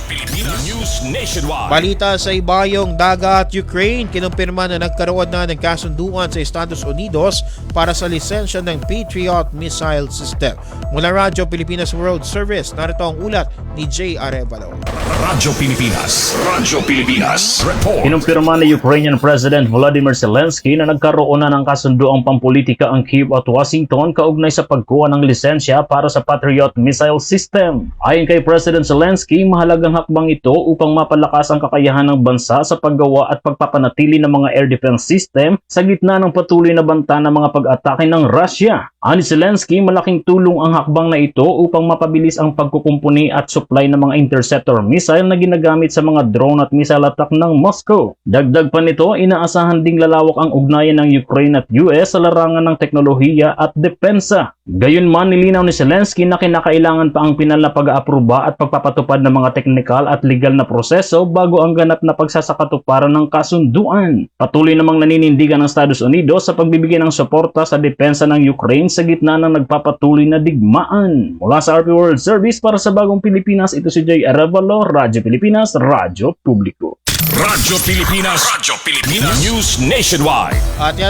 Pilipinas News Nationwide. Balita sa ibayong dagat Ukraine, kinumpirma na nagkaroon na ng kasunduan sa Estados Unidos para sa lisensya ng Patriot missile system. Mula Radyo Pilipinas World Service, narito ang ulat ni Jay Arevalo. Radyo Pilipinas Report. Kinumpirma ni Ukrainian President Volodymyr Zelensky na nagkaroon na ng kasunduang pampolitika ang Kyiv at Washington kaugnay sa pagkuha ng lisensya para sa Patriot missile system. Ayon kay President Zelensky, mahalagang hakbang ito upang mapalakas ang kakayahan ng bansa sa paggawa at pagpapanatili ng mga air defense system sa gitna ng patuloy na banta ng mga pag-atake ng Russia. Ani Zelensky, malaking tulong ang hakbang na ito upang mapabilis ang pagkukumpuni at supply ng mga interceptor missile na ginagamit sa mga drone at missile attack ng Moscow. Dagdag pa nito, inaasahan ding lalawak ang ugnayan ng Ukraine at US sa larangan ng teknolohiya at depensa. Gayunman, nilinaw ni Zelensky na kinakailangan pa ang pinal na pag-aapruba at pagpapatupad ng mga teknikal at legal na proseso bago ang ganap na pagsasakatuparan ng kasunduan. Patuloy namang naninindigan ng Estados Unidos sa pagbibigay ng suporta sa depensa ng Ukraine sa gitna ng nagpapatuloy na digmaan. Mula sa RP World Service para sa Bagong Pilipinas, ito si Jay Arevalo, Radyo Pilipinas, Radyo Publiko. Radyo Pilipinas News Nationwide. At yan